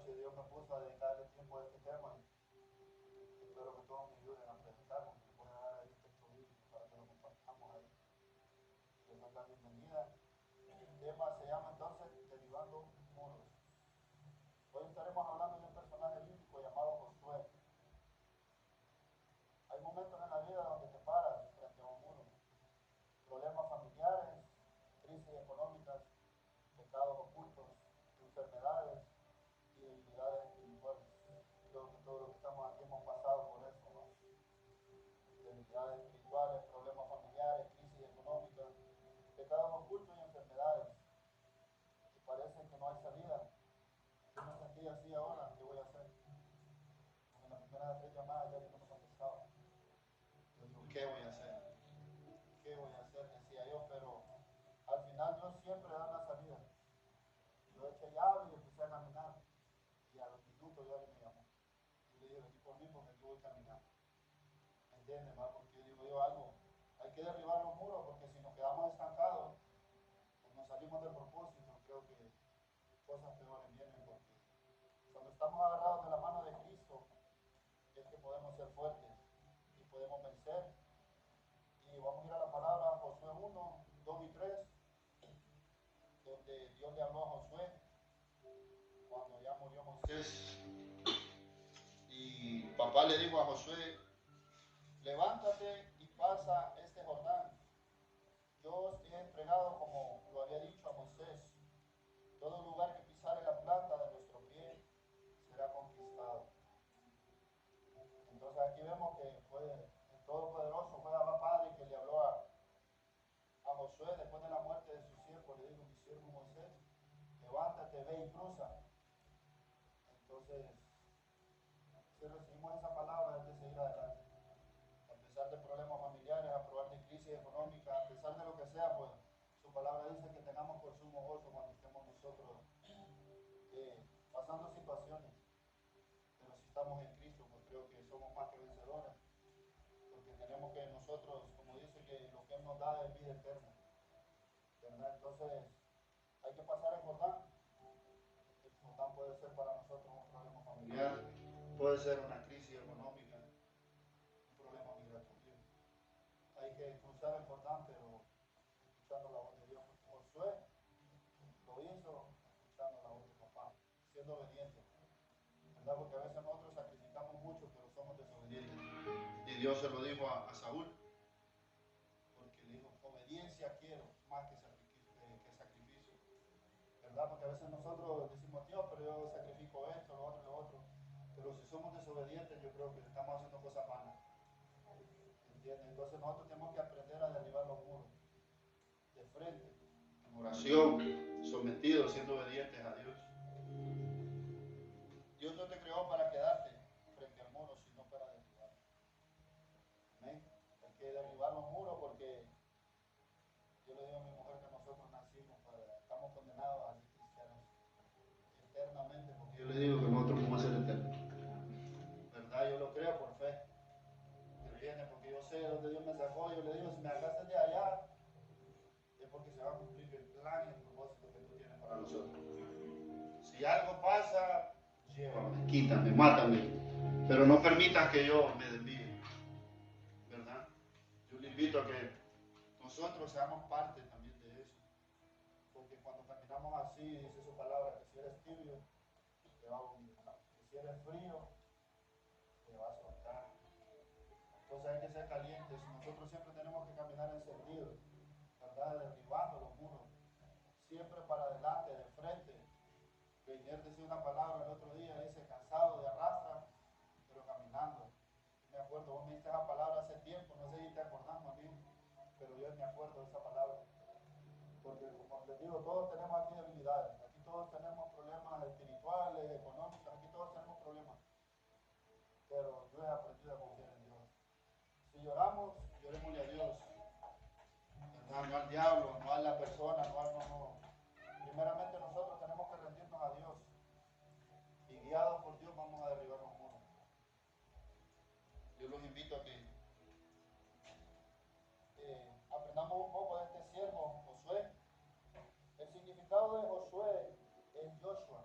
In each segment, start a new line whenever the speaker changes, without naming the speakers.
noche Dios me puso a dedicarle tiempo a este tema y espero que todos me ayuden a predicarlo. Me voy a dar ahí un texto bíblico para que lo compartamos ahí. Les doy la bienvenida. El tema se llama entonces Derribando muros. Hoy estaremos hablando de un personaje bíblico llamado Josué. Hay momentos en la vida donde te paras frente a un muro. Problemas familiares, crisis económicas, pecados ocultos, enfermedades y debilidades espirituales. Creo que todos los que estamos aquí hemos pasado por eso, ¿no? Debilidades espirituales, problemas familiares, crisis económicas, pecados ocultos y enfermedades. Y parece que no hay salida. Yo me sentí así ahora, ¿qué voy a hacer? En la primera de 3 llamadas ya no me contestaba. Yo digo, ¿qué voy a hacer? ¿Qué voy a hacer? Decía yo, pero al final Dios siempre da una salida. Yo eché llave y empecé a caminar. Y a los minutos ya me llamó. Y le dije, vení por mí porque yo voy caminando. ¿Me entiendes, ma? Porque yo digo yo algo, hay que derribar los muros porque si nos quedamos estancados, pues nos salimos del propósito. Creo que cosas peores vienen porque cuando estamos agarrados de la mano de Cristo es que podemos ser fuertes y podemos vencer. Y vamos a ir a la palabra Josué 1, 2 y 3, donde Dios le habló a Josué cuando ya murió Moisés. Y papá le dijo a Josué, levántate y pasa este Jordán. Yo os he entregado, como lo había dicho a Moisés, todo lugar que pisare la planta de nuestro pie será conquistado. Entonces aquí vemos que fue el Todopoderoso, fue Abba Padre que le habló a Josué después de la muerte de su siervo. Le dijo, mi siervo Moisés, levántate, ve y cruza. Entonces, si recibimos esa palabra es de seguir adelante. A pesar de problemas familiares, a pesar de crisis económica, a pesar de lo que sea, pues su palabra dice que tengamos por sumo gozo cuando estemos nosotros pasando situaciones. Pero si estamos en Cristo, pues creo que somos más que vencedores. Porque tenemos que nosotros, como dice, que lo que Él nos da es vida eterna. ¿Verdad? Entonces, hay que pasar el Jordán. El Jordán puede ser para nosotros un problema familiar, puede ser una crisis económica, un problema migratorio. Hay que cruzar el Jordán, pero escuchando la voz de Dios. Josué lo hizo escuchando la voz de papá, siendo obediente. ¿Verdad? Porque a veces nosotros sacrificamos mucho, pero somos desobedientes. Y Dios se lo dijo a Saúl, porque le dijo, obediencia quiero más que sacrificio. ¿Verdad? Porque a veces nosotros decimos, Dios, pero yo sacrifico esto, lo otro, lo otro. Pero si somos desobedientes, yo creo que estamos haciendo cosas vanas. ¿Entiendes? Entonces nosotros tenemos que aprender a derribar los muros de frente, en oración, sometidos, siendo obedientes a Dios. Dios no te creó para quedarte frente al muro, sino para derribarlo. Amén. Hay que derribar los muros porque yo le digo a mi mujer que nosotros nacimos estamos condenados a ser cristianos eternamente, porque yo le digo que nosotros vamos a ser eternos. ¿Verdad? Yo lo creo por fe. ¿Entiendes? Porque yo sé de dónde Dios me sacó. Yo le digo, si me sacaste de allá, es porque se va a cumplir el plan y el propósito que tú tienes para nosotros. Si algo pasa, llévame, quítame, mátame, pero no permitas que yo me desvíe. ¿Verdad? Yo le invito a que nosotros seamos parte también de eso. Porque cuando caminamos así, dice su palabra, que si eres tibio, te va a vomitar. Que si eres frío, te va a soltar. Entonces hay que ser calientes. Nosotros siempre tenemos que caminar encendidos, ¿verdad? Derribando los muros. Siempre para adelante, de frente. Reiner decía una palabra el otro día, dice, cansado de arrastra, pero caminando. Me acuerdo, vos me diste esa palabra hace tiempo, no sé si te acordás, Marín, pero yo me acuerdo de esa palabra. Porque como les digo, todos tenemos aquí debilidades, aquí todos tenemos problemas espirituales, económicos, aquí todos tenemos problemas. Pero yo he aprendido a confiar en Dios. Si lloramos, llorémosle a Dios. ¿Verdad? No al diablo, no a la persona, no. Primeramente nosotros tenemos que rendirnos a Dios. Y guiados por Dios vamos a derribar los muros. Yo los invito a que aprendamos un poco de este siervo, Josué. El significado de Josué es Joshua.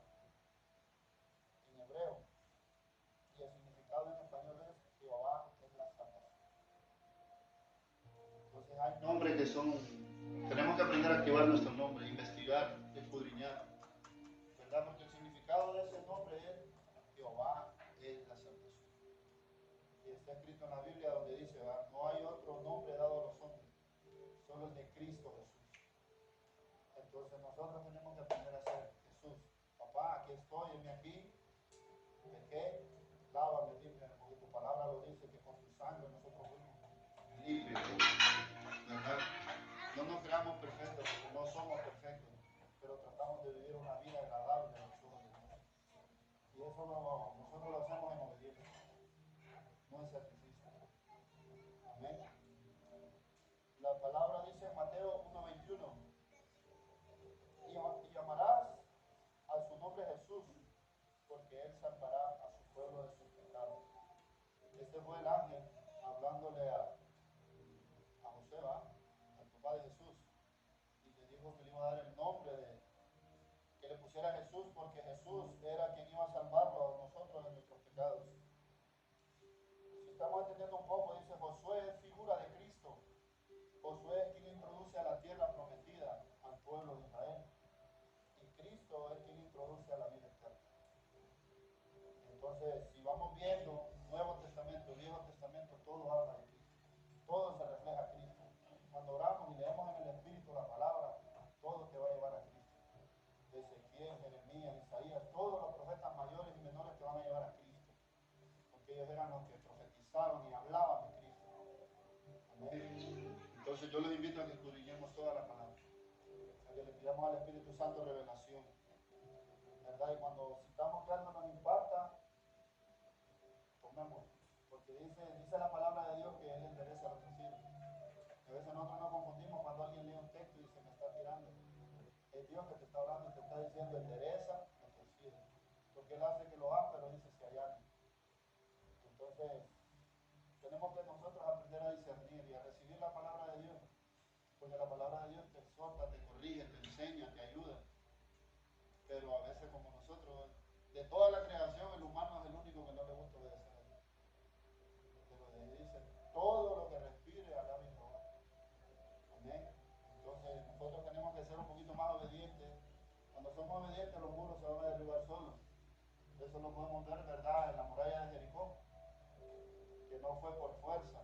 nombres que son, tenemos que aprender a activar nuestro nombre, investigar, escudriñar, ¿verdad? Porque el significado de ese nombre es Jehová es la salvación. Y está escrito en la Biblia donde dice, ¿verdad? No hay otro nombre dado a los hombres, solo el de Cristo Jesús. Entonces nosotros tenemos que aprender a ser Jesús. Papá, aquí estoy, heme aquí, pequé, lávame, límpiame, porque tu palabra lo dice que con tu sangre nosotros fuimos limpios, ¿verdad? No nos creamos perfectos porque no somos perfectos, pero tratamos de vivir una vida agradable a los ojos de Dios. Y eso nosotros lo hacemos en obediencia, no en sacrificio. Amén. La palabra dice en Mateo 1:21, y llamarás a su nombre Jesús, porque él salvará a su pueblo de sus pecados. Este fue el ángel hablándole a José, al papá de Jesús, y le dijo que le iba a dar el nombre que le pusiera Jesús, porque Jesús era quien iba a salvarlo a nosotros de nuestros pecados. Si estamos entendiendo un poco, dice Josué es figura de Cristo. Josué es quien introduce a la tierra prometida al pueblo de Israel. Y Cristo es quien introduce a la vida eterna. Entonces, si vamos viendo Nuevo Testamento, Viejo Testamento, todo habla de Cristo. Todo se refleja a Cristo. Cuando oramos y leemos en el Espíritu la palabra, todo te va a llevar a Cristo. Ezequiel, Jeremías, Isaías, todos los profetas mayores y menores te van a llevar a Cristo. Porque ellos eran los que profetizaban y hablaban de Cristo. Amén. Entonces yo les invito a que escudriñemos toda la palabra. A que le pidamos al Espíritu Santo revelación. ¿Verdad? Y cuando sintamos que algo nos impacta, tomemos. Porque dice la palabra de Dios que Él endereza los torcidos. A veces nosotros nos confundimos cuando alguien lee un texto y se me está tirando. Es Dios que te está hablando y te está diciendo endereza los torcidos. Porque Él hace que lo áspero, dice, se allanen. Entonces, tenemos que nosotros aprender a discernir y a recibir la palabra de Dios. Porque la palabra de Dios te exhorta, te corrige, te enseña, te ayuda. Pero a veces como nosotros, de toda la creación, el humano es el único que no le gusta obedecer a Dios. Pero dice, todo lo que respire, alabe a Jehová. Amén. Entonces nosotros tenemos que ser un poquito más obedientes. Cuando somos obedientes, los muros se van a derribar solos. Eso lo podemos ver, ¿verdad?, en la muralla de Jericó, que no fue por fuerza,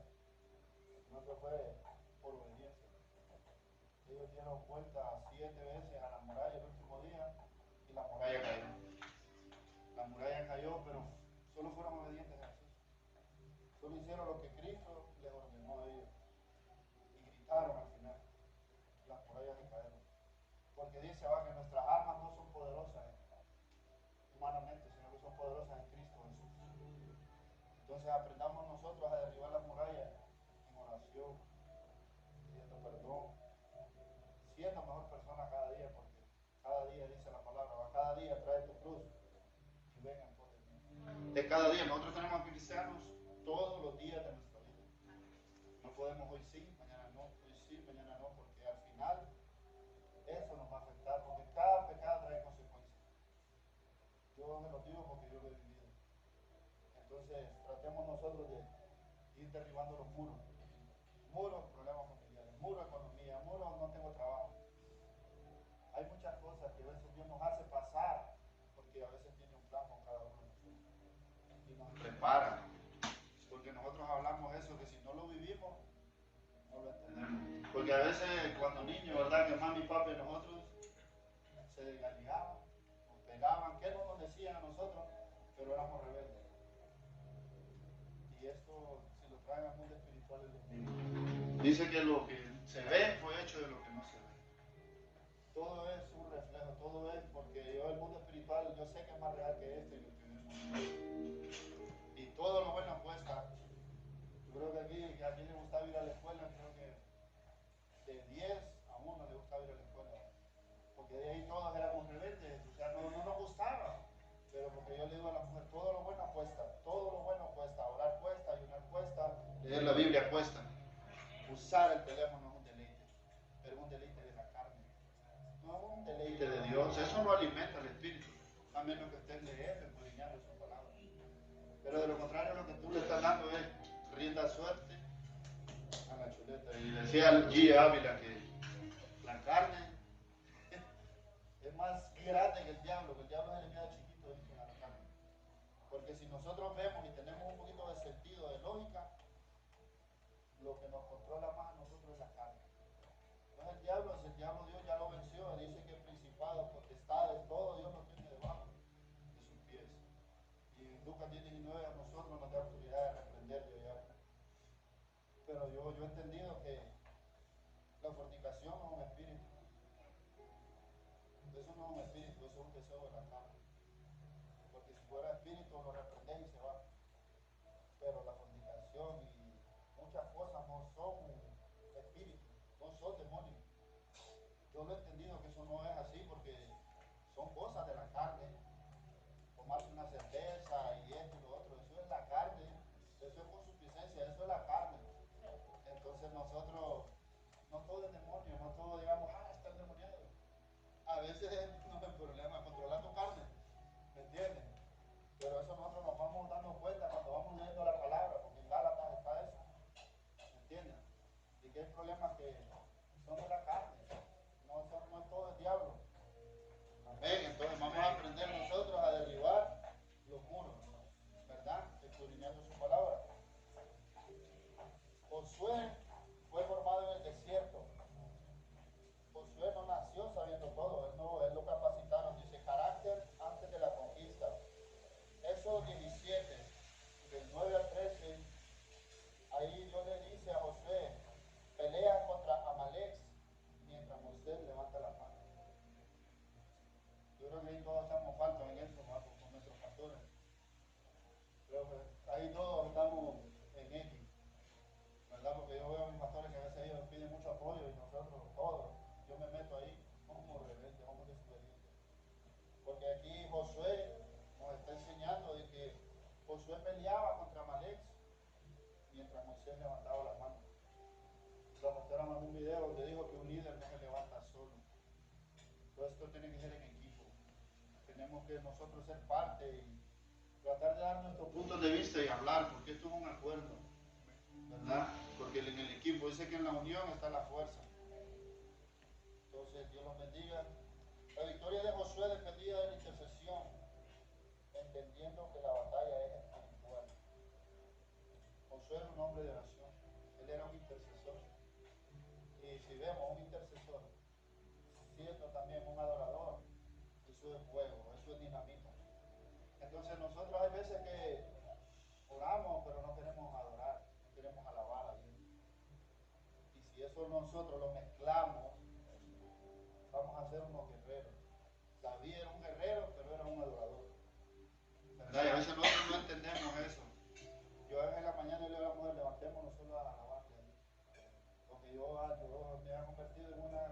sino que fue por obediencia. Ellos dieron vuelta 7 veces a la muralla el último día y la muralla cayó. La muralla cayó, pero solo fueron obedientes a Jesús. Solo hicieron lo que Cristo les ordenó a ellos. Y gritaron al final. Las murallas se cayeron. Porque dice que nuestras armas no son poderosas humanamente, sino que son poderosas en Cristo Jesús. Entonces aprendamos nosotros a derribar las murallas en oración, pidiendo perdón, siendo mejor persona cada día, porque cada día dice la palabra, cada día trae tu cruz y vengan por de mí. De cada día, nosotros tenemos que cristianos todos los días de nuestra vida. No podemos hoy sí, mañana no, hoy sí, mañana no, porque al final eso nos va a afectar, porque cada pecado trae consecuencias. Yo me lo digo porque yo lo he vivido. Entonces tratemos nosotros de ir derribando los muros. Muros, problemas familiares, muros, economía, muros, no tengo trabajo. Hay muchas cosas que a veces Dios nos hace pasar, porque a veces tiene un plan con cada uno de nosotros. Y nos prepara. Porque nosotros hablamos eso, que si no lo vivimos, no lo entendemos. Porque a veces cuando niños, ¿verdad?, que mami, papi y nosotros se desgaligaban, nos pegaban, ¿qué no nos decían a nosotros? Pero éramos rebeldes. Y esto, si lo traen al mundo espiritual, es lo mismo. Dice que lo que se ve fue hecho de lo que no se ve. Todo es un reflejo, todo es porque yo el mundo espiritual, yo sé que es más real que este y lo que vemos. Y todo lo bueno cuesta. Yo creo que aquí a quien le gustaba ir a la escuela, creo que de 10 a 1 le gustaba ir a la escuela. Porque de ahí todos éramos rebeldes, o sea, no nos gustaba. Pero porque yo le digo a la mujer, todo lo bueno cuesta, todo lo bueno cuesta, orar cuesta, ayunar cuesta, leer la Biblia cuesta. Usar el teléfono es un deleite, pero es un deleite de la carne. No es un deleite de Dios, eso no alimenta el espíritu, a menos que estés leyendo y escudriñando su palabra. Pero de lo contrario, lo que tú le estás dando es rienda suerte a la la chuleta. Y decía G. Ávila que la carne es más grande que el diablo se le queda chiquito dentro de la carne. Porque si nosotros vemos y tenemos un poquito de sentido, de lógica, lo que nos controla más a nosotros es la carne. No es el diablo, si el diablo Dios ya lo venció, dice que principados, potestades, todo Dios lo tiene debajo de sus pies. Y Lucas 10:19 a nosotros nos da autoridad de reprenderlo ya. Pero yo he entendido que la fornicación no es un espíritu. Eso no es un espíritu, eso es un deseo de la carne. Porque si fuera espíritu lo reprendéis y se va. Pero la fornicación y muchas cosas no son espíritus, no son demonios. Yo lo he entendido que eso no es así porque son cosas de la carne. Tomarse una cerveza y esto y lo otro, eso es la carne, eso es consuficiencia, eso es la carne. Entonces nosotros, no todo es demonio, no todo digamos, está endemoniado. A veces no es el problema, controlar tu carne, ¿me entiendes? Pero eso nosotros nos vamos dando cuenta cuando vamos leyendo la palabra, porque en Gálatas está eso, ¿me entiendes? Y que hay problemas que son de la carne, no es todo el diablo. Amén, entonces vamos a aprender nosotros a derribar los muros, ¿verdad? Escudriñando su palabra. Josué fue formado en el desierto. Josué no nació sabiendo todo, él lo capacitaron, dice carácter antes de la conquista. Éxodo 17, del 9 al 13, ahí Dios le dice a Josué, pelea contra Amalek mientras Moisés levanta la mano. Yo creo que ahí todos estamos faltos en eso, con nuestros pastores. Creo que ahí todos estamos en X, ¿verdad? Porque yo veo a mis pastores que a veces ellos piden mucho apoyo y nosotros todos, yo me meto ahí como rebelde, como desobediente. Porque aquí Josué nos está enseñando de que Josué peleaba contra Amalek mientras Moisés levantaba las manos. La pastora mandó un video donde dijo que un líder no se levanta solo. Todo esto tiene que ser en equipo. Tenemos que nosotros ser parte y tratar de dar nuestros puntos de vista y hablar, porque esto es un acuerdo, ¿verdad? Porque en el equipo dice que en la unión está la fuerza. Entonces Dios los bendiga. La victoria de Josué dependía de la intercesión, entendiendo que la batalla es espiritual. Josué era un hombre de oración, él era un intercesor. Y si vemos un intercesor, siendo también un adorador, eso es fuego, eso es dinamita. Entonces nosotros hay veces que oramos, pero no queremos adorar, no queremos alabar a Dios. Y si eso nosotros lo mezclamos, vamos a ser unos guerreros. David era un guerrero, pero era un adorador. ¿Verdad? Y a veces nosotros no entendemos eso. Yo en la mañana le digo a la mujer, levantémonos solo a alabarle a Dios. Porque yo me he convertido en una...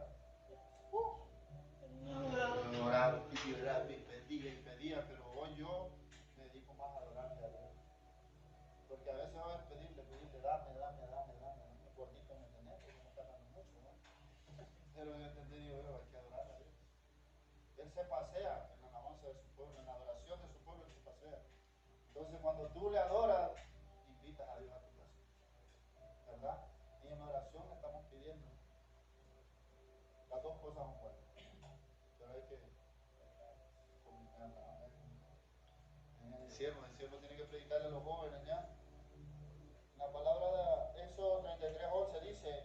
Oraba, y pedía, pero hoy yo me dedico más a adorarle a Dios. Porque a veces voy a pedirle, dame, gordito me tenés, porque no está dando mucho, ¿no? Pero yo entendí, digo yo, hay que adorar a Dios. Él se pasea en la alabanza de su pueblo, en la adoración de su pueblo, él se pasea. Entonces cuando tú le adoras, invitas a Dios a tu casa, ¿verdad? Y en oración estamos pidiendo. Las dos cosas son buenas, pero hay que combinarlas. El siervo tiene que predicarle a los jóvenes ya. La palabra de Éxodo 33:11 dice,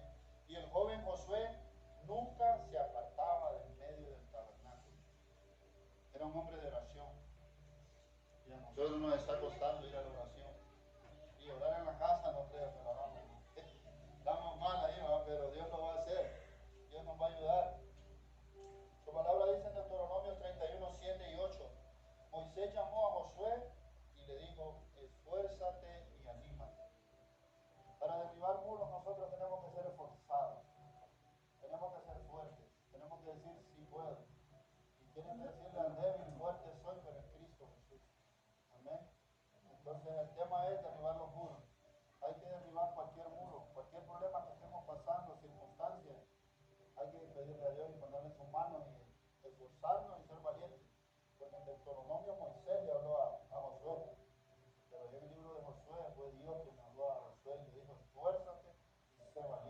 y el joven Josué nunca se apartaba del medio del tabernáculo. Era un hombre de oración. Y a nosotros nos está costando ir a la oración. Y orar en la casa no creo que lo hagamos. Estamos mal ahí, ¿va? Pero Dios lo va a hacer. Dios nos va a ayudar. Su palabra dice en Deuteronomio 31:7-8. Moisés llamó a Josué y le dijo, esfuérzate y anímate. Para derribar muros nosotros tenemos que ser esforzados, tenemos que ser fuertes, tenemos que decir sí puedo. Y tienen que decirle al débil, fuerte soy, pero en Cristo Jesús. Amén. Entonces el tema es derribar los muros. Hay que derribar cualquier muro, cualquier problema que estemos pasando, circunstancias. Hay que pedirle a Dios y ponerle en sus manos y esforzarnos y ser valientes. Porque en Deuteronomio Moisés le habló a Josué. Pero en el libro de Josué fue Dios quien habló a Josué y le dijo, esfuérzate y sé valiente.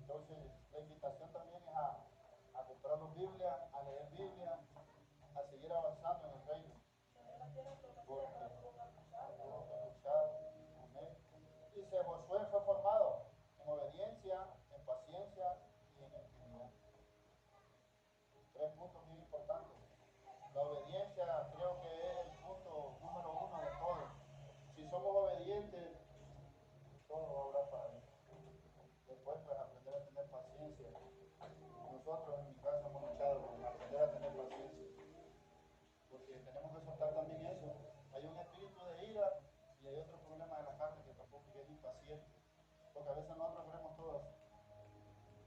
Entonces, la invitación también es a comprarnos Biblia, a leer Biblia, a seguir avanzando en el reino. Porque tenemos que luchar. Amén. Dice, Josué fue formado en obediencia, en paciencia y en intimidad. Tres puntos muy importantes. La obediencia creo que es el punto número uno de todo. Si somos obedientes, todo va a obrar para bien. Después, pues, aprender a tener paciencia. Nosotros en mi casa hemos luchado con aprender a tener paciencia. Porque tenemos que soltar también eso. Hay un espíritu de ira y hay otro problema de la carne que tampoco es impaciente. Porque a veces nosotros queremos todo así.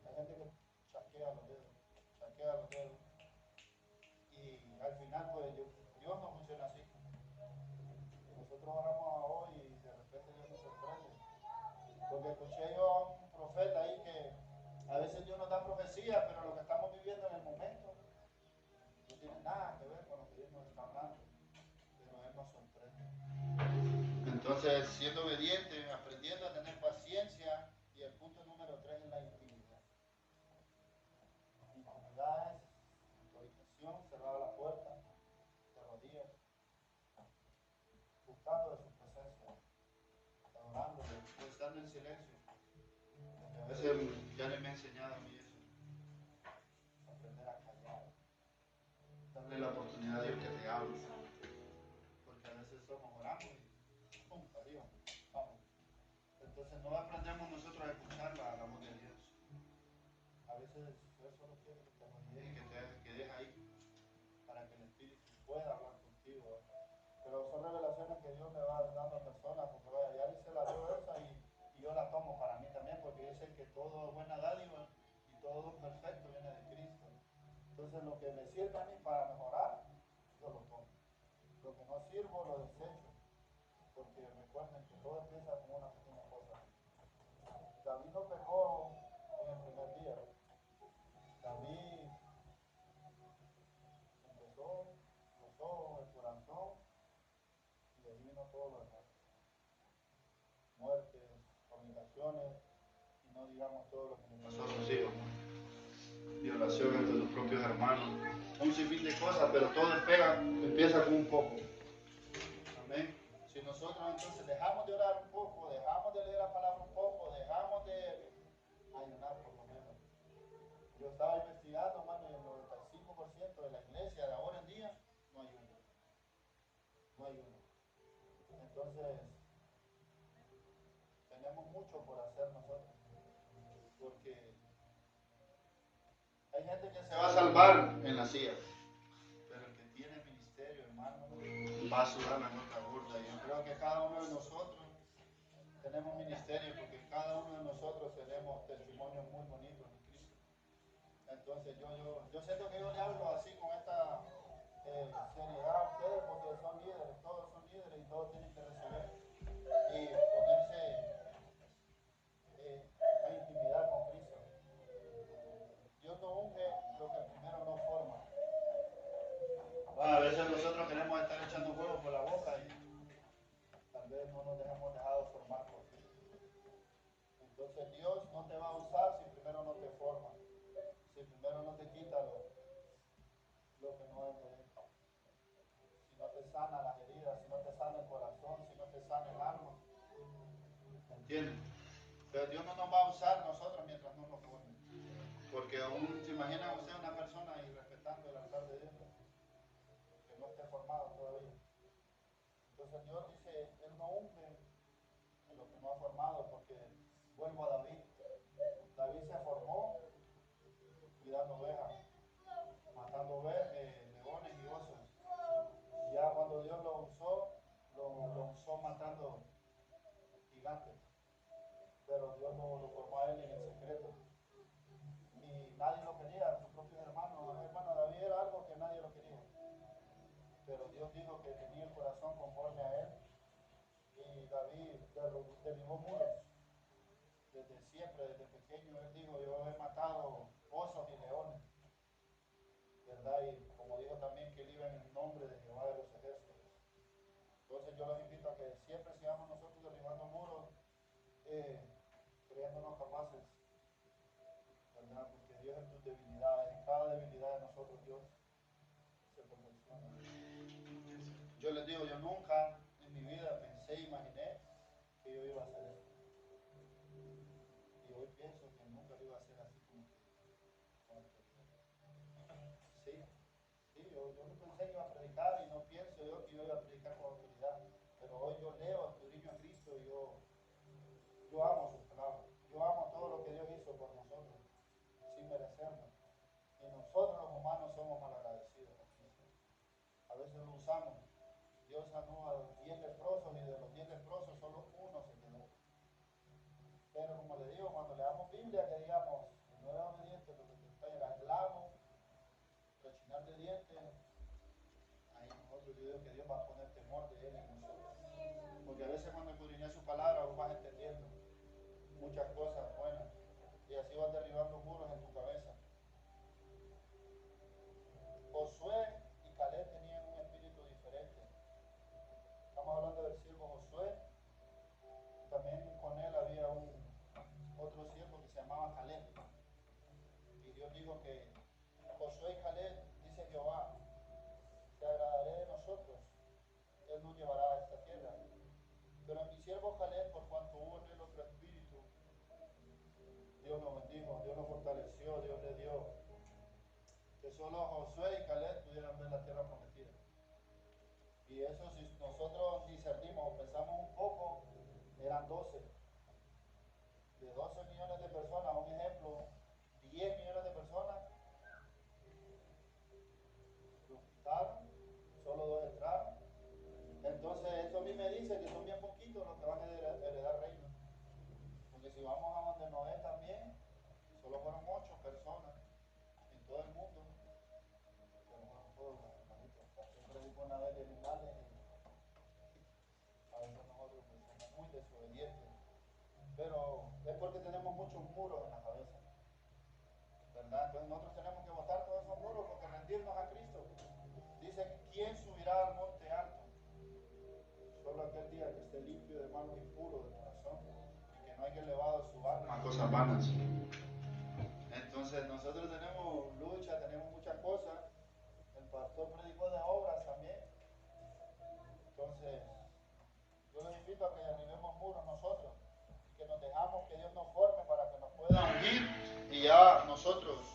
Hay gente que chasquea los dedos. Y al final, pues, Dios no funciona así. Nosotros oramos a hoy y de repente Dios nos sorprende. Porque escuché yo a un profeta ahí que a veces Dios nos da profecía, pero lo que estamos viviendo en el momento no tiene nada que ver con lo que Dios nos está hablando. Pero Él nos sorprende. Entonces, siendo obediente, aprendiendo a tener paciencia, y el punto número 3 es la intimidad. Intimidad es en tu habitación, cerrada la puerta, de rodillas, buscando de su presencia, adorándole, o estando en silencio. Porque a veces ya me ha enseñado a mí eso, aprender a callar, darle la oportunidad a Dios que te hable, porque a veces somos oramos y pum, arriba, vamos. Entonces no aprendemos nosotros a escuchar la voz de Dios. A veces Dios solo quiere que te arrodilles y que dejes ahí para que el Espíritu pueda hablar contigo. Pero son revelaciones que Dios me va dando a personas, porque vaya, ya dice la dio esa y yo la tomo para mí también, porque yo sé que todo buena dádiva y todo perfecto viene de Cristo. Entonces lo que me sirve a mí para mejorar, yo lo tomo. Lo que no sirvo, lo desecho. Porque recuerden que todo empieza con una pequeña cosa. David no pecó en el primer día. David empezó los ojos, el corazón, y de ahí vino todo lo demás. Muertes, fornicaciones, y no digamos todo lo que le pasó a sus hijos. Violación entre sus propios hermanos. Un sinfín de cosas, pero todo empieza con un poco. Amén. Si nosotros entonces dejamos de orar un poco, dejamos de leer la palabra un poco, dejamos de ayunar por lo menos. Yo estaba investigando, hermano, y el 95% de la iglesia de ahora en día no ayuna. No ayuna. Entonces, tenemos mucho por hacer nosotros. Porque hay gente que se va a salvar en la silla. Pero el que tiene ministerio, hermano, va a sudar la gota gorda. Y yo creo que cada uno de nosotros tenemos ministerio, porque cada uno de nosotros tenemos testimonios muy bonitos en Cristo. Entonces yo siento que yo le hablo así con esta seriedad a ustedes, porque son líderes, todos son líderes y todos tienen que recibir y ponerse a intimidad con Cristo. Dios no unge lo que primero no forma. A veces nosotros queremos estar echando huevos por la boca y tal vez no nos hemos dejado formar por Cristo. Entonces Dios no te va a usar si primero no te forma, si primero no te quita lo que no es de Él, si no te sana las heridas, si no te sana el corazón, si no te sana el alma. ¿Entiendes? Pero Dios no nos va a usar nosotros mientras no nos forme. Porque aún se imagina usted una persona y respetando el altar de Dios, que no esté formado todavía. Entonces Dios dice, Él no unge lo que no ha formado, porque vuelvo a David. David se formó cuidando ovejas, matando leones y osos. Ya cuando Dios lo usó matando gigantes. Pero Dios lo formó a él en el secreto. Y nadie lo quería, sus propios hermanos. Hermano, David era algo que nadie lo quería. Pero Dios dijo que tenía el corazón conforme a él. Y David derribó muros. Desde siempre, desde pequeño, él dijo, yo he matado osos y leones. ¿Verdad? Y como dijo también que él iba en el nombre de Jehová de los ejércitos. Entonces yo los invito a que siempre sigamos nosotros derribando muros, creyéndonos capaces cada debilidad de nosotros, Dios se perfecciona. Yo les digo, yo nunca en mi vida pensé, imaginé que yo iba a hacer esto. Y hoy pienso que nunca lo iba a hacer así como que con autoridad. Sí, sí, yo no pensé que iba a predicar y no pienso yo que yo iba a predicar con autoridad. Pero hoy yo leo, escudriño a Cristo y yo amo sus palabras. Yo amo todo lo que Dios hizo por nosotros, sin merecerlo. Y nosotros los humanos somos malagradecidos con Cristo. A veces lo usamos. Dios sanó a los 10 leprosos y de los 10 leprosos solo uno se quedó. Pero como le digo, cuando leamos Biblia, que digamos, no era obediente, lo que te espera, esclavo, rechinar de dientes, ahí nosotros, yo digo que Dios va a poner temor de Él en nosotros. Porque a veces cuando escudriñas su palabra, vos vas entendiendo muchas cosas buenas. Y así vas derribando muros en tu cabeza. Josué y Caleb tenían un espíritu diferente. Estamos hablando del siervo Josué. También con él había otro siervo que se llamaba Caleb. Y Dios dijo que Josué y Caleb, dice Jehová, te agradaré de nosotros. Él nos llevará a esta tierra. Pero a mi siervo Caleb, por cuanto hubo en él otro espíritu, Dios lo bendijo, Dios lo fortaleció, Dios le dio que solo Josué y Caleb pudieran ver la tierra prometida. Y eso, si nosotros discernimos o pensamos un poco, eran 12. De 12 millones de personas, un ejemplo, 10 millones de personas los quitaron, solo 2 entraron. Entonces, esto a mí me dice que son bien poquitos los que van a heredar reino. Porque si vamos a donde Noé también, solo fueron 8 personas en todo el mundo. Pero fueron todos los animalitos. Pastor predicó una vez de animales y a veces nosotros pues, somos muy desobedientes. Pero es porque tenemos muchos muros en la cabeza, ¿verdad? Entonces nosotros tenemos que botar todos esos muros porque rendirnos a Cristo. Dice, ¿quién subirá al monte alto? Solo aquel día que esté limpio de manos y puro de corazón y que no haya elevado su alma a cosas vanas. Entonces nosotros tenemos lucha, tenemos muchas cosas. El pastor predicó de obras también. Entonces yo les invito a que derribemos muros nosotros y que nos dejamos que Dios nos forme para que nos pueda ungir y ya nosotros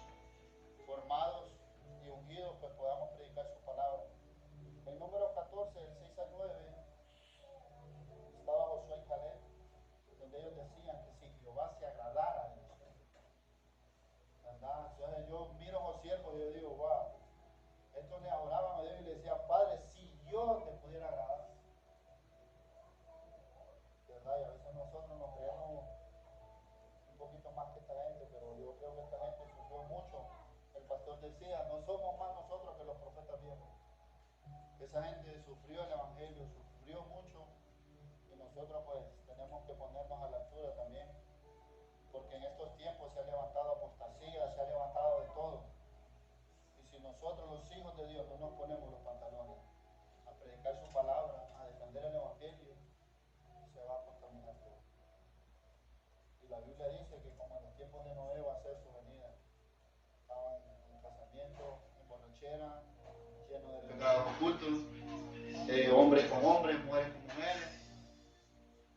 formados y ungidos pues podamos predicar su palabra. El número 14, del 6 al 9, estaba Josué y Caleb, donde ellos decían que si Jehová se agradara de nosotros, ¿verdad? Entonces yo miro a los siervos y yo digo, wow, estos le adoraban a Dios y le decían, Padre, si yo te pudiera agradar, ¿verdad? Y a veces nosotros nos creemos un poquito más que esta gente, pero yo creo que esta gente sufrió mucho. El pastor decía, no somos más nosotros que los profetas viejos. Esa gente sufrió el evangelio, sufrió mucho y nosotros pues tenemos que ponernos a la altura también, porque en estos tiempos se ha levantado apostasía, se ha levantado de todo. Y si nosotros los hijos de Dios no nos ponemos los pantalones a predicar su palabra, a defender el evangelio, se va a contaminar todo. Y la Biblia dice que como en los tiempos de Noé va a ser su venida. Estaban en casamiento, en borrachera, lleno de pecados ocultos, hombres con hombres, mujeres con mujeres,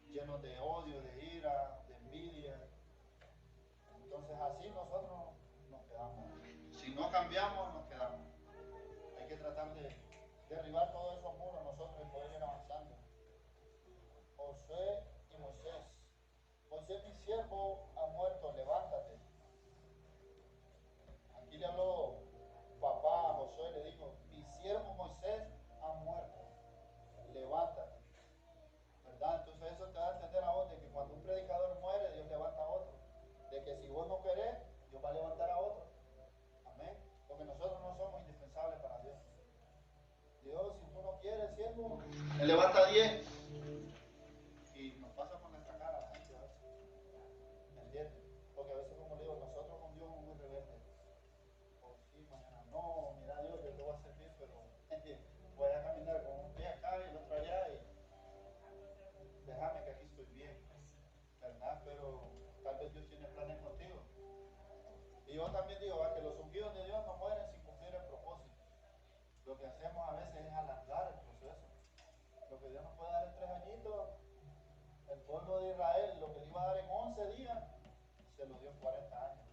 llenos de odio, de ira, de envidia. Entonces así nosotros nos quedamos. Si no cambiamos, nos quedamos. Hay que tratar de derribar todos esos muros nosotros y poder ir avanzando. Josué y Moisés. Moisés, mi siervo, ha muerto, levántate. Aquí le habló papá a Josué, le dijo, mi siervo Moisés ha muerto, levántate. ¿Verdad? Entonces eso te da a entender a vos de que cuando un predicador muere, Dios levanta a otro. De que si vos no querés, Dios va a levantar a otro. Amén. Porque nosotros no somos indispensables para Dios. Dios, si tú no quieres, siervo, Él levanta a 10. Y nos pasa por nuestra cara a la gente a veces. ¿Me entiendes? Porque a veces, como le digo, nosotros con Dios somos muy rebeldes. O sí, mañana no, mira Dios, yo te voy a servir, pero voy a caminar con un pie acá y el otro allá y déjame que aquí estoy bien, ¿verdad? Pero tal vez Dios tiene planes contigo. Y yo también digo, que los ungidos de Dios no puede dar en 3 añitos. El pueblo de Israel, lo que le iba a dar en 11 días, se lo dio en 40 años.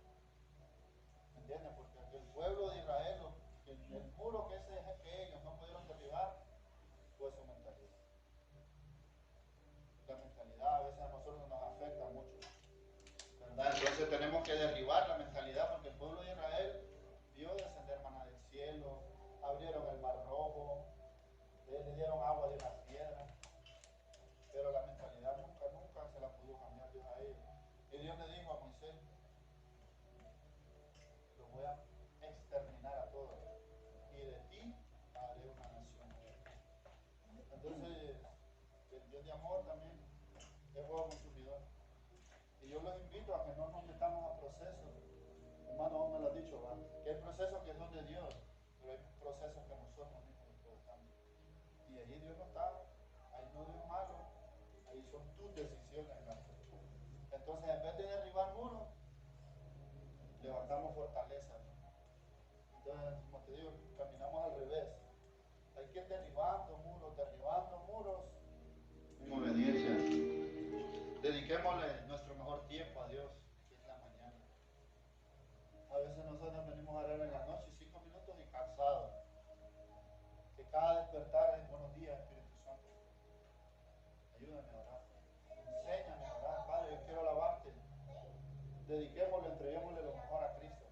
¿Me entiendes? Porque el pueblo de Israel, el muro que ellos no pudieron derribar, fue su mentalidad. La mentalidad a veces a nosotros nos afecta mucho, ¿verdad? Entonces tenemos que derribar la mentalidad, porque el pueblo de Israel vio descender maná del cielo, abrieron el mar rojo, le dieron agua de las piedras, pero la mentalidad nunca se la pudo cambiar Dios a ellos. Y Dios le dijo a Moisés, los voy a exterminar a todos, y de ti haré una nación nueva. Entonces, el Dios de amor también es fuego consumidor. Y yo los invito a que no nos metamos a procesos. Hermano, vos me lo has dicho, ¿va? Que hay procesos que son de Dios, pero hay procesos que nosotros mismos provocamos. Y ahí Dios no está, ahí no Dios malo, ahí son tus decisiones, ¿no? Entonces, en vez de derribar muros, levantamos fortaleza, ¿no? Entonces, como te digo, caminamos al revés. Hay que ir derribando muros en obediencia. Dediquémosle nuestro mejor tiempo a Dios, que es la mañana. A veces nosotros venimos a orar en la noche 5 minutos y cansados. Que cada despertar es buenos días, Espíritu Santo. Ayúdame a orar. Enséñame a orar. Padre, yo quiero alabarte. Dediquémosle, entreguémosle lo mejor a Cristo.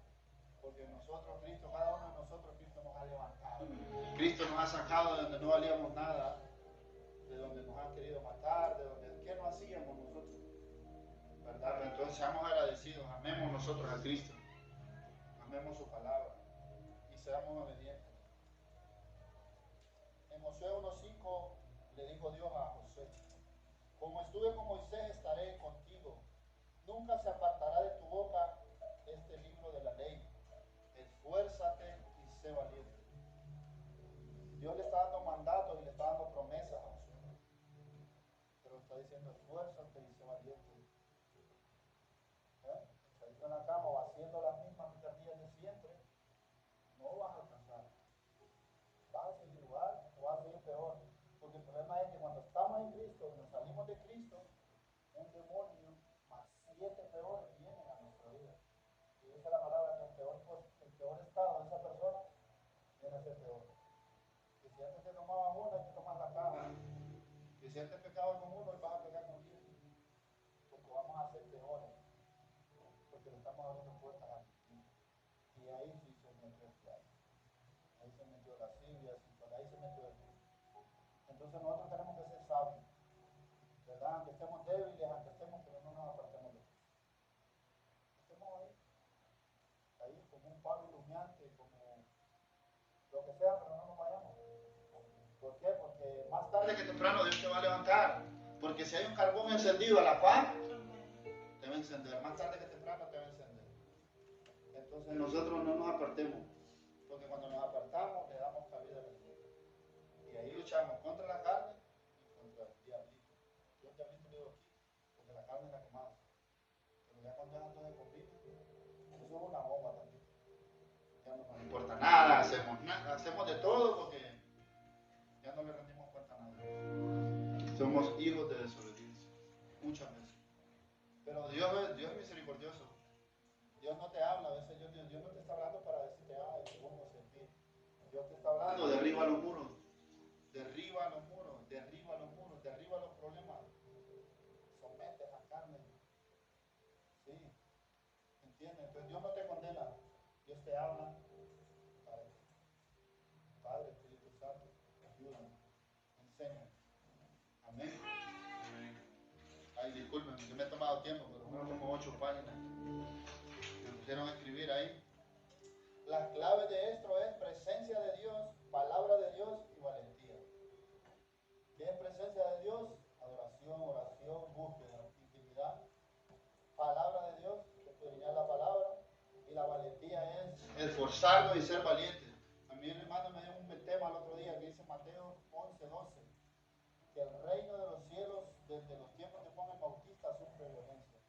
Porque nosotros, Cristo, cada uno de nosotros, Cristo nos ha levantado. Cristo nos ha sacado de donde no valíamos nada, de donde nos han querido matar, de donde, ¿qué no hacíamos nosotros? ¿Verdad? Entonces seamos agradecidos, amemos nosotros a Cristo, amemos su palabra y seamos obedientes. En Josué 1:5 le dijo Dios a Josué, como estuve con Moisés estaré contigo, nunca se apartará de tu boca este libro de la ley, esfuérzate y sé valiente. Dios le está dando mandatos y le está dando promesas a Josué, pero está diciendo esfuérzate y sé valiente. Estadito en la cama o haciendo las mismas picardías de siempre, no vas a alcanzar. Vas a seguir igual o vas a seguir peor. Porque el problema es que cuando estamos en Cristo y nos salimos de Cristo, un demonio más 7 peores vienen a nuestra vida. Y esa es la palabra, que el peor estado de esa persona viene a ser peor. Que si antes te tomabas una, te tomas la caja. Que si antes pecabas con uno, vas a pecar con 10. Porque vamos a ser peores. Porque le estamos abriendo puertas al destino. Y ahí sí se metió el diablo. Ahí se metió la Silvia, ahí se metió el mundo. Entonces nosotros tenemos que ser sabios, ¿verdad? Aunque estemos débiles, aunque estemos, pero no nos apartemos de Cristo. Estemos ahí como un palo iluminante, como lo que sea, pero no nos vayamos. ¿Por qué? Porque más tarde que temprano Dios te va a levantar. Porque si hay un carbón encendido a la par, te va a encender. Más tarde que temprano te va a encender. Entonces nosotros no nos apartemos. Porque cuando nos apartamos, le damos cabida al enemigo. Y ahí luchamos contra la carne y contra el diablito. Yo el diablito le digo aquí, porque la carne es la que más. Pero ya cuando es algo de comida, eso es una bomba también. Ya no nos importa nada, hacemos de todo porque ya no le rendimos cuenta a nadie. Somos hijos de desobediencia, muchas veces. Pero Dios es misericordioso. Dios no te habla, a veces Dios no te está hablando para decirte, ay, qué bueno sentir. Dios te está hablando, derriba los muros. Derriba los muros, derriba los muros, derriba los problemas. Somete a la carne. Sí, ¿entiendes? Entonces Dios no te condena, Dios te habla. Padre, Espíritu Santo, ayúdame, enséñame. Amén. Ay, disculpen, yo me he tomado tiempo, pero fueron como 8 páginas. Me pusieron a escribir ahí. La clave de esto es presencia de Dios, palabra de Dios y valentía. ¿Qué es presencia de Dios? Adoración, oración, búsqueda, intimidad. Palabra de Dios, escudriñar la palabra. Y la valentía es esforzarnos y ser valientes. A mí el hermano me dio un tema el otro día que dice Mateo 11:12. Que el reino de los cielos, desde los tiempos de Juan el Bautista, sufre violencia.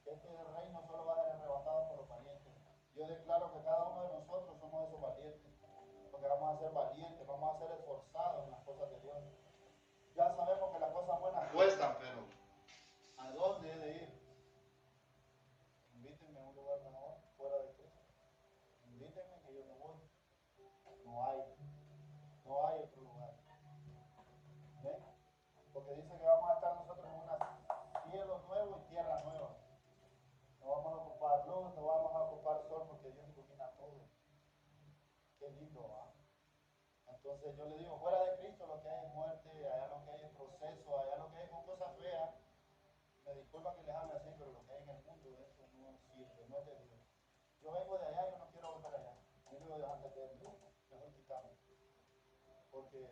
Que este reino solo va a ser arrebatado por los valientes. Yo declaro que cada uno de nosotros somos esos valientes. Porque vamos a ser valientes, vamos a ser esforzados en las cosas de Dios. Ya sabemos disculpa que les hable así, pero lo que hay en el mundo, eso no sirve, no es de Dios. Yo vengo de allá y yo no quiero volver allá. Yo digo, antes de mí, mejor quitarme. Porque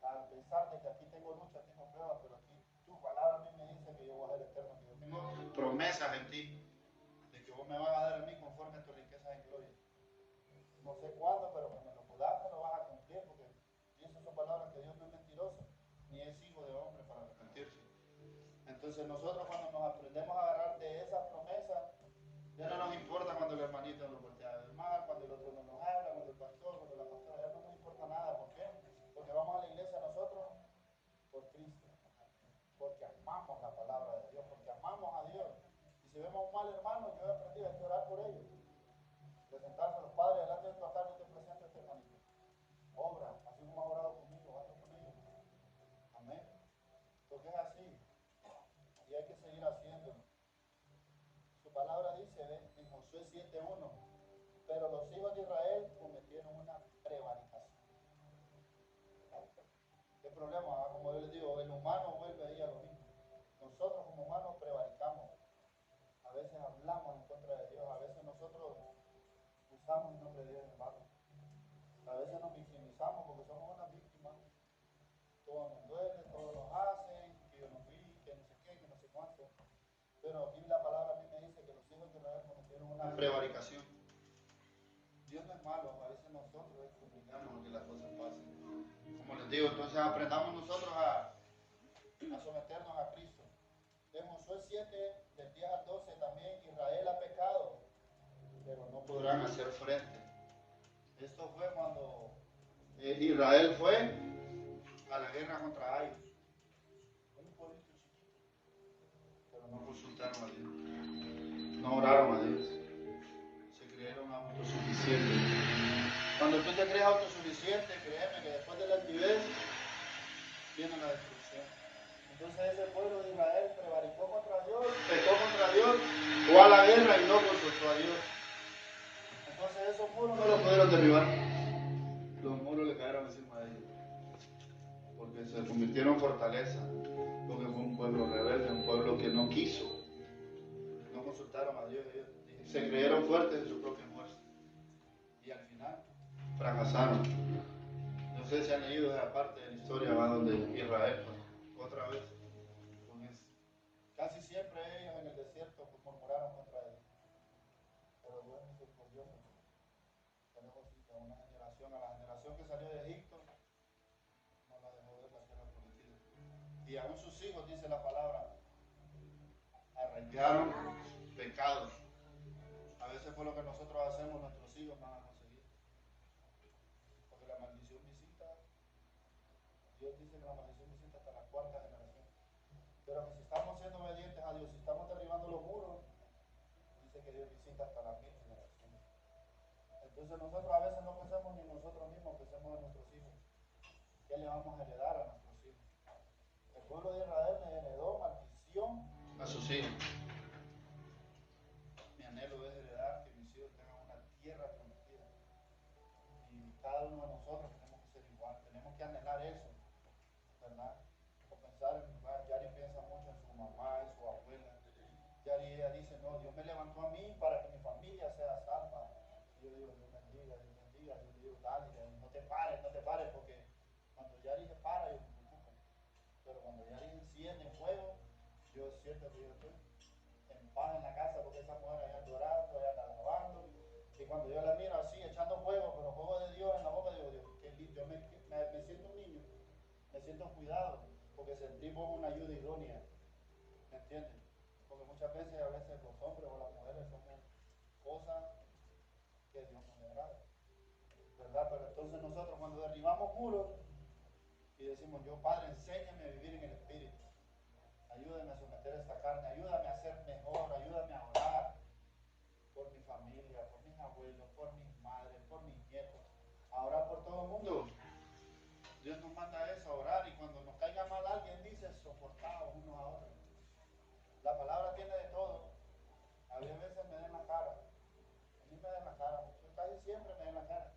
al pensar de que aquí tengo lucha, tengo pruebas, pero aquí tu palabra a mí me dice que yo voy a ser eterno, que yo tengo promesas en ti, de que vos me vas a dar a mí conforme a tus riquezas en gloria. No sé cuándo, pero que me lo puedas, me lo vas a cumplir, porque dice su palabra que Dios no es mentiroso, ni es hijo de hombre para arrepentirse. Entonces nosotros cuando nos aprendemos a agarrar de esas promesas, ya no nos importa cuando el hermanito nos voltea a ver mal, cuando el otro no nos habla, cuando el pastor, cuando la pastora, ya no nos importa nada. ¿Por qué? Porque vamos a la iglesia nosotros por Cristo, porque amamos la palabra de Dios, porque amamos a Dios. Y si vemos un mal hermano, yo he aprendido a orar por ellos. Presentarse a los padres delante de tu altar, yo te presento a este hermanito. Obra, así como has orado conmigo, hazlo con ellos. Amén. Porque es así. Y hay que seguir haciéndolo. Su palabra dice en Josué 7:1, pero los hijos de Israel cometieron una prevaricación. ¿Qué problema? Como yo les digo, el humano vuelve ahí a lo mismo. Nosotros como humanos prevaricamos. A veces hablamos en contra de Dios, a veces nosotros usamos el nombre de Dios, hermano. A veces nos victimizamos porque somos una víctima. Todo nos duele, todo nos hacen, que yo no fui, que no sé qué, que no sé cuánto. Pero aquí la palabra a mí me dice que los hijos de Israel cometieron una prevaricación. Dios no es malo, a veces nosotros complicamos que las cosas pasen. Como les digo, entonces aprendamos nosotros a someternos a Cristo. En Josué 7, del 10 al 12, también Israel ha pecado, pero no podrán hacer frente. Esto fue cuando Israel fue a la guerra contra Ai, un pueblito chiquito, pero no consultaron a Dios, no oraron a Dios, se creyeron autosuficientes. Cuando tú te crees autosuficiente, créeme que después de la altivez viene la destrucción. Entonces ese pueblo de Israel prevaricó contra Dios, pecó contra Dios, fue a la guerra y no consultó a Dios. Entonces esos muros no los pudieron derribar. Los muros le cayeron encima de ellos. Porque se convirtieron en fortaleza. Porque fue un pueblo rebelde, un pueblo que no quiso. No consultaron a Dios. Ellos se creyeron fuertes en su propia fuerza. Y al final fracasaron. No sé si han leído esa parte de la historia, va donde Israel, pues, otra vez. Casi siempre ellos en el desierto pues, murmuraron contra Dios. Pero Dios es misericordioso. Tenemos a una generación, a la generación que salió de Egipto, no la dejó ver la tierra prometida. Y aún sus hijos, dice la palabra, arraigaron pecados. A veces por lo que nosotros hacemos, nuestros hijos van a conseguir. Porque la maldición visita, Dios dice que la maldición visita hasta la cuarta generación. Pero que si estamos siendo obedientes a Dios, si estamos derribando los muros, dice que Dios visita hasta las 1000 generaciones. Entonces nosotros a veces no pensamos ni nosotros mismos, pensamos en nuestros hijos. ¿Qué le vamos a heredar a nuestros hijos? El pueblo de Israel le heredó maldición a sus hijos. Mi anhelo es heredar que mis hijos tengan una tierra prometida. Y cada uno de nosotros tenemos que ser igual, tenemos que anhelar eso, ¿verdad? O pensar en mi madre. Yari piensa mucho en su mamá, en su abuela. Yari ella dice, no, Dios me levantó a mí para que mi familia sea salva. Y yo digo, Dios bendiga, Dios bendiga. Yo le digo, dale, no te pares, no te pares, porque cuando Yari se para, yo me preocupo. Pero cuando Yari enciende en fuego, yo siento que yo estoy en paz en la casa, porque esa mujer allá llorando, allá está lavando. Y cuando yo la miro así, echando fuego, pero fuego de Dios en la boca, digo, Dios, qué lindo. Yo me siento un niño, me siento cuidado, porque sentimos una ayuda idónea. ¿Me entiendes? Porque muchas veces, a veces los hombres o las mujeres somos cosas que Dios no le agrada, ¿verdad? Pero entonces nosotros cuando derribamos muros y decimos, yo Padre, enséñame a vivir en el Espíritu, ayúdame a someter esta carne, ayúdame a ser mejor, ayúdame a orar por mi familia, por mis abuelos, por mis madres, por mis nietos, a orar por todo el mundo. Dios nos manda eso, a orar, y cuando nos caiga mal alguien dice, soportados unos a otros. La palabra tiene de todo. A veces me den la cara, a mí me den la cara, casi siempre me den la cara.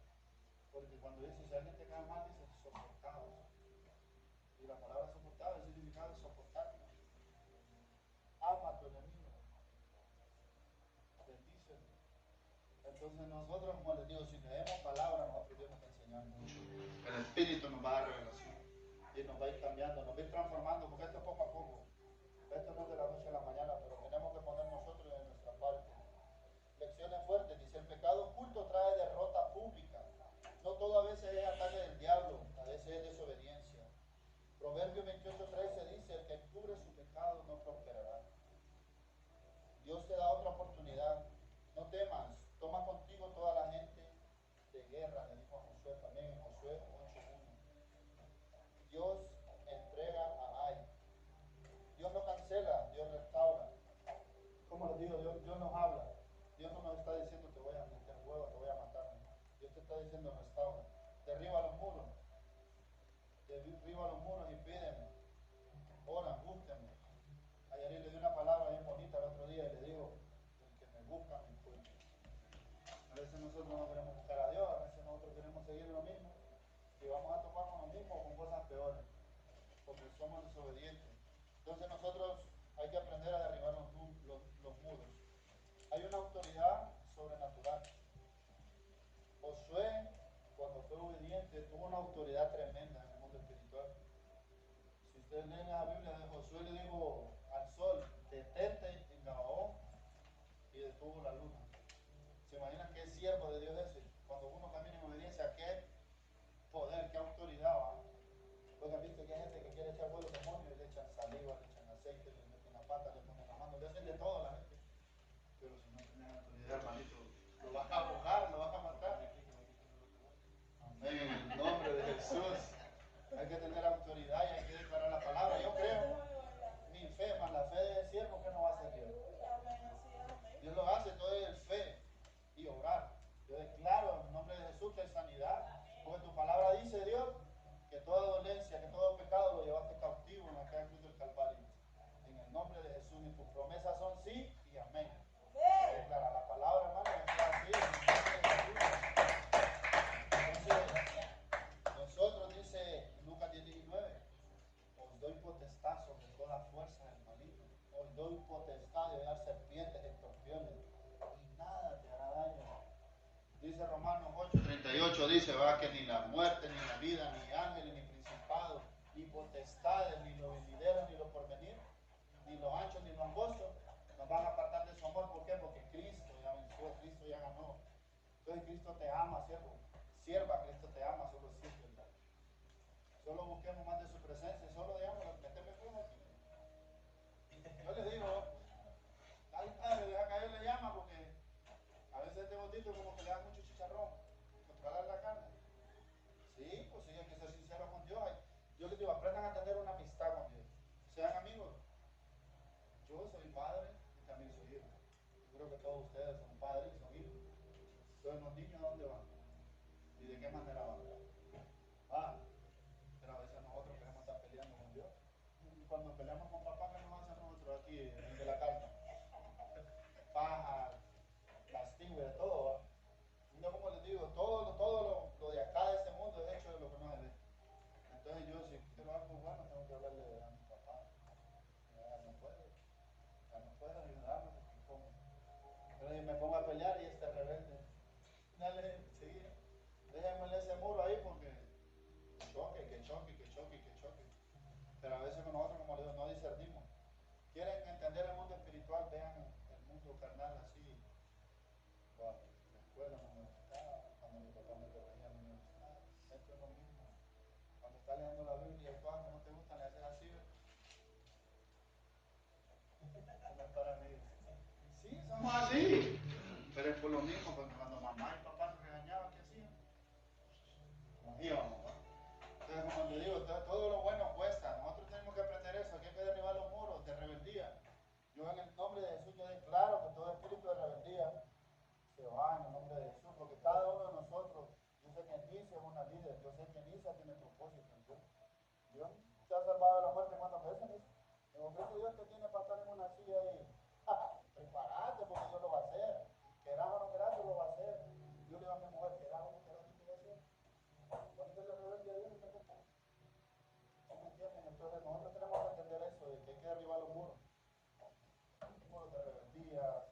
Porque cuando dice, si alguien te cae mal, dice soportados. Y la palabra soportado, el significado es soportar. Entonces nosotros, como les digo, si leemos palabra, nosotros Dios nos va a enseñar mucho. El Espíritu nos va a dar revelación y nos va a ir cambiando, nos va a ir transformando, porque esto es poco a poco. Esto no es de la noche a la mañana, pero tenemos que poner nosotros de nuestra parte. Lecciones fuertes, dice, el pecado oculto trae derrota pública. No todo a veces es ataque del diablo, a veces es desobediencia. Proverbio 28:13 dice, el que encubre su pecado no prosperará. Dios te da otra oportunidad. No temas, toma contigo toda la gente de guerra, le dijo a Josué también en Josué 8:1. Dios entrega a Ai. Dios no cancela, Dios restaura. Como les digo, Dios nos habla. Dios no nos está diciendo te voy a meter huevo, te voy a matar. Dios te está diciendo restaura. Derriba los muros. Derriba los muros y pídeme. Oran, búsquenme. Ayer le di una palabra bien bonita el otro día y le digo, el que me busca me encuentra. A veces nosotros no queremos buscar a Dios, a veces nosotros queremos seguir lo mismo y vamos a topar con lo mismo o con cosas peores, porque somos desobedientes. Entonces nosotros hay que aprender a derribar los muros. Hay una autoridad sobrenatural. Josué, cuando fue obediente, tuvo una autoridad tremenda en el mundo espiritual. Si ustedes leen la Biblia de Josué, le dijo al sol, detente en Gabaón, y detuvo la luna. ¿Se imaginan qué siervo de Dios es ese? Cuando uno camina en obediencia, qué poder, qué autoridad va. Porque han visto que hay gente que quiere echar vuelo demonios y le echan saliva, le echan aceite, le meten la pata, le ponen la mano, le hacen de todo a la gente. Pero si no tienes autoridad, hermanito, lo vas a ahogar, lo vas a matar. Amén, en el nombre de Jesús. Hay que tener autoridad y hay que declarar la palabra. Yo creo, mi fe, más la fe del siervo, que no va a hacer Dios. Dios lo hace, todo es el fe y obrar. Yo declaro en el nombre de Jesús que hay sanidad, porque tu palabra dice, Dios, que toda dolencia, que todo pecado lo llevaste cautivo en aquella cruz del Calvario. En el nombre de Jesús, y tus promesas son sí y amén. Declara la palabra, hermano, que sea así. Entonces, nosotros, dice Lucas 10:19, os doy potestad sobre toda fuerza del maligno. Os doy potestad de dar serpientes, escorpiones, y nada te hará daño. Dice Romanos 8:38, dice, va, que ni la muerte, ni la vida, ni ángeles, ni principados, ni potestades, ni lo venidero, ni lo porvenir, ni lo ancho, ni lo angosto, nos van a apartar de su amor. ¿Por qué? Porque Cristo ya venció, Cristo ya ganó. Entonces Cristo te ama, siervo. Sierva, Cristo te ama, solo sirve. Solo busquemos más de su presencia, solo digamos, meteme fuego aquí. Yo le digo, dale padre, deja caer la llama, porque a veces este botito como que le da mucho chicharrón, controlar la carne. Sí, pues sí, hay que ser sincero con Dios. Yo les digo, aprendan a tener una amistad con Dios. Sean amigos. Yo soy padre y también soy hijo. Yo creo que todos ustedes son padres y son hijos. Entonces, los niños, ¿a dónde van? ¿Y de qué manera van? Ah, pero a veces nosotros queremos estar peleando con Dios. Y cuando peleamos con papá, ¿qué nos hacen nosotros aquí de la carne? Paja, castigo y de todo, ¿va? Yo como les digo, todo lo de acá de este mundo es hecho de lo que no se ve. Entonces yo si quiero algo bueno tengo que hablarle a mi papá. Ya no puedo ayudarme porque como. Entonces me pongo a pelear y este rebelde. Dale, sigue. Déjenme ese muro ahí porque choque, que choque, que choque, que choque. Pero a veces con nosotros, como les digo, no discernimos. Quieren entender el mundo espiritual, vean el mundo carnal así. Wow, la escuela no me gustaba, cuando mi papá me corregía no me gustaba. Esto es lo mismo. Cuando está leyendo la Biblia y cosas que no te gustan, le haces así. Eso no es para mí. Sí, somos así. Pero es por lo mismo, porque cuando mamá y papá nos regañaban, ¿qué hacían? Nos íbamos, ¿no? Entonces, como te digo, todo lo bueno cuesta. Nosotros tenemos que aprender eso, que hay que derribar los muros de rebeldía. Yo en el nombre de Jesús yo declaro que todo espíritu de rebeldía se va en el nombre de Jesús, porque cada uno de nosotros, yo sé que Nicia es una líder, yo sé que Nicia tiene propósito en Dios. Dios te ha salvado de la muerte cuántas veces, Nicia. Pero que Dios te tiene para estar en una silla ahí. Prepárate porque Dios lo va a hacer. Querás o no querás, Dios lo va a hacer. Yo le digo a mi mujer, querás o no querás, Dios lo va a hacer. Ponete la rebelde a Dios y te toca. ¿Sí me entienden? Entonces nosotros tenemos que entender eso, de que hay que derribar los muros. Muros de rebeldía.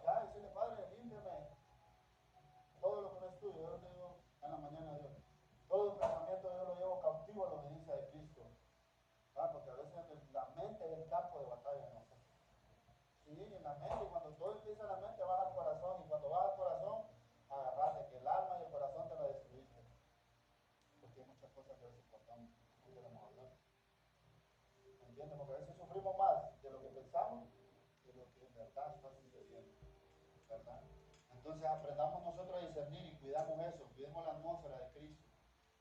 Ya, decirle, Padre, límpiame. Sí, en la mente, y cuando todo empieza en la mente, baja al corazón, y cuando baja al corazón, agarrate que el alma y el corazón te la destruiste. Porque hay muchas cosas que a veces cortamos, no queremos hablar. ¿Me entiendes? Porque a veces sufrimos más de lo que pensamos de lo que en verdad está sucediendo, ¿verdad? Entonces aprendamos nosotros a discernir y cuidamos eso, cuidemos la atmósfera de Cristo.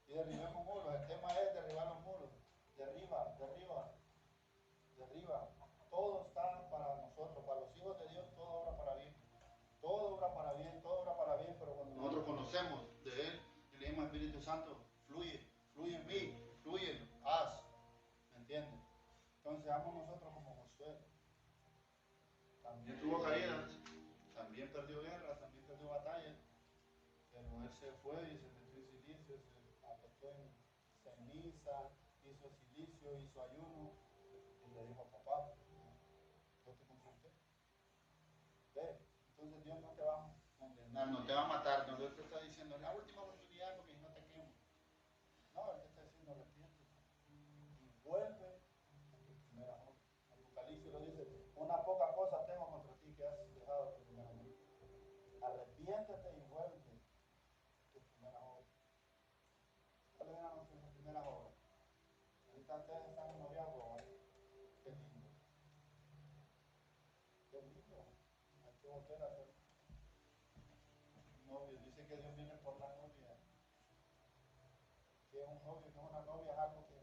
Y derribemos muros, el tema es derribar los muros. Derriba, derriba, derriba. Todo está para nosotros, para los hijos de Dios, todo obra para bien. Todo obra para bien, todo obra para bien, pero cuando nosotros conocemos de Él y le decimos Espíritu Santo, fluye, fluye en mí, fluye, haz, ¿me entiendes? Entonces seamos nosotros como Josué. También tuvo caídas, también perdió guerras, también perdió batallas, pero él se fue y se metió en silicio, se acostó en ceniza, hizo silicio, hizo ayuno y le dijo a papá, yo te consulté. Ve, entonces Dios no te va a condenar, no te va a matar, no te está diciendo es la última oportunidad porque si no te quemo. No, él te está diciendo arrepiéntete y vuelve a tu primera obra. Apocalipsis lo dice, una poca cosa tengo contra ti que has dejado tu primera obra. Arrepiéntete y vuelve a tu primera obra. ¿Cuáles eran nuestras primeras obras? Ahorita ustedes están en noviazgo, ¿vale? Qué lindo. Qué lindo. Hay que volver a ser novios. Dice que Dios viene por la novia. Que es un novio, que es una novia, es algo que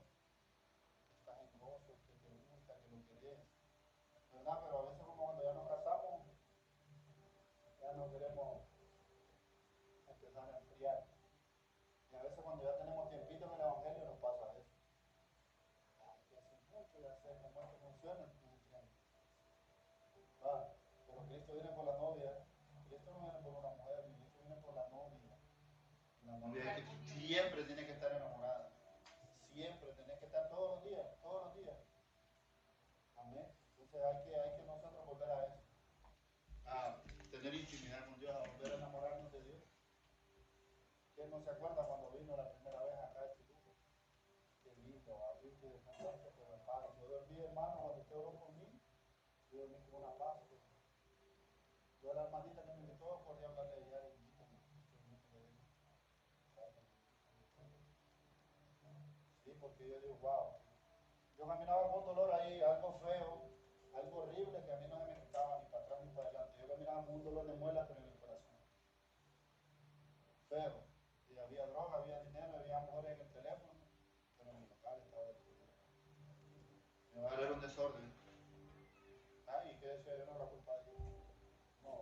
estás en gozo, que te gusta, que lo querés. ¿Verdad? Pero a veces como cuando ya nos casamos, ya no queremos empezar a enfriar. Y a veces cuando ya tenemos tiempito en el Evangelio nos pasa eso. Ay, ya hace mucho, ya sé cómo es que funciona, nos enfriamos. Ah, pero Cristo viene por la novia. Cristo no viene por una mujer, Cristo viene por la novia. La novia es que siempre tiene que estar enamorada. Siempre, tenés que estar todos los días, todos los días. Amén. Entonces hay que nosotros volver a eso. A tener intimidad con Dios, a volver a enamorarnos de Dios. ¿Quién no se acuerda cuando vino la primera vez acá a este grupo? Qué lindo, abrir de momento, pero en paz. Yo dormí, hermano, cuando usted oró por mí, yo dormí con una paz. Yo a la hermanita que me invitó, corrí a hablarle de ella y invítame. Sí, porque yo digo, wow. Yo caminaba con un dolor ahí, algo feo, algo horrible que a mí no se me quitaba ni para atrás ni para adelante. Yo caminaba con un dolor de muela, pero en el corazón. Feo. Y había droga, había dinero, había mujeres en el teléfono, pero mi local estaba destruido. Mi hogar era un desorden. Ay, ¿qué decía yo? No la culpa de Dios. No,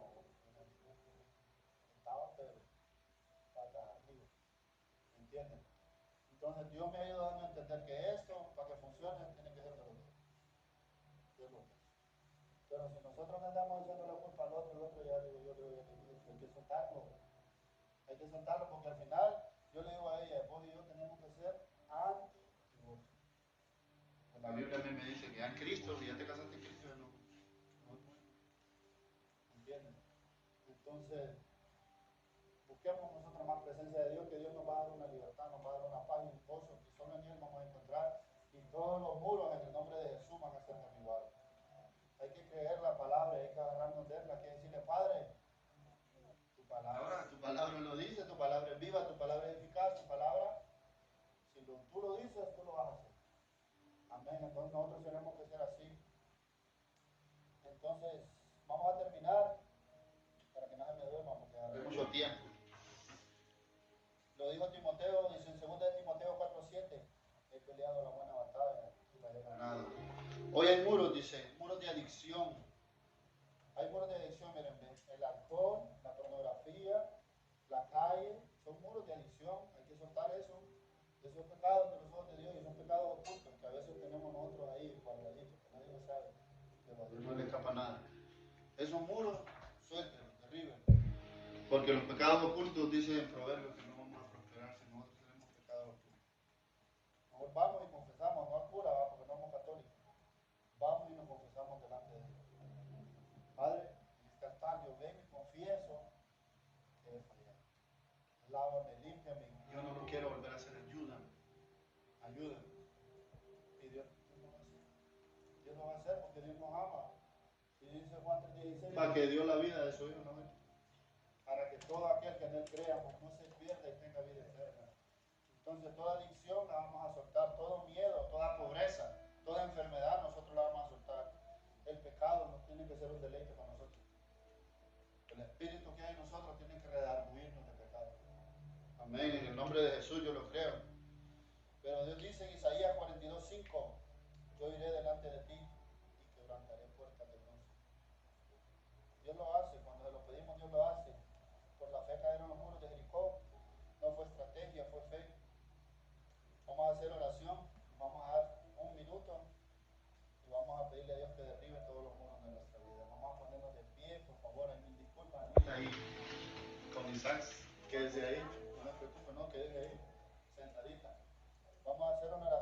estaba pero patas arriba. ¿Me entienden? Entonces Dios me ha ido dando a entender que esto, para que funcione, tiene que ser de los dos. De los dos. Pero si nosotros le andamos echando la culpa al otro, el otro ya digo, yo le voy a decir, hay que soltarlo. Hay que soltarlo porque al final, yo le digo a ella, vos y yo tenemos que ser anti-divorcio. La Biblia a mí me dice que ya en Cristo, si ya te casaste en Cristo, ya no es bueno. ¿Entienden? Entonces, busquemos nosotros más presencia de Dios, que Dios nos va a dar una libertad, nos va a dar una paz y un gozo que solo en Él vamos a encontrar. Y todos los muros en el nombre de Jesús van a ser derribados. Hay que creer la palabra, hay que agarrarnos de él, hay que decirle, Padre, tu palabra lo dice, tu palabra es viva, tu palabra es eficaz, tu palabra, si tú lo dices, tú lo vas a hacer. Amén. Entonces nosotros tenemos que ser así. Entonces, vamos a terminar para que no se me duerma, porque hace mucho tiempo. Lo dijo Timoteo, dice en 2 de Timoteo 4:7, he peleado la buena batalla y la he ganado. Hoy hay muros, dice, muros de adicción. Hay muros de adicción, miren, el alcohol, la pornografía, la calle, son muros de adicción, hay que soltar eso. Esos pecados de los ojos de Dios y son pecados ocultos que a veces tenemos nosotros ahí guardaditos, que nadie lo sabe, pero a Dios no le escapa nada. Esos muros, suéltenlos, derríbenlos. Porque los pecados ocultos, dice en Proverbios, que no vamos a prosperar si nosotros tenemos pecados ocultos. Mejor vamos y confesamos, no al cura, porque no somos católicos. Vamos y nos confesamos delante de Dios. Padre, en este altar yo vengo y confieso que he fallado. Lávame, límpiame. Yo no lo quiero volver a hacer. Ayúdame. Ayúdame. Y Dios lo va a hacer. Dios lo va a hacer porque Dios nos ama. Y dice Juan 3:16, para que dio la vida de su Hijo, ¿no? Para que todo aquel que en él crea pues, no se pierda y tenga vida eterna. Entonces toda adicción la vamos a soltar, todo miedo, toda pobreza, toda enfermedad nosotros la vamos a soltar. El pecado no tiene que ser un deleite para nosotros. El espíritu que hay en nosotros tiene que redarguirnos de pecado. Amén, en el nombre de Jesús yo lo creo. Pero Dios dice en Isaías 42:5, yo iré delante de ti y quebrantaré puertas de bronce. Dios lo hace, cuando se lo pedimos Dios lo hace. Por la fe cayeron los muros de Jericó, no fue estrategia, fue fe. Vamos a hacer oración, vamos a dar un minuto y vamos a pedirle a Dios que derribe todos los muros de nuestra vida. Vamos a ponernos de pie, por favor, ahí mil disculpas. Ahí, con Isaac, quédese ahí, no me preocupe, no, quédese ahí, sentadita. Vamos a hacer una oración.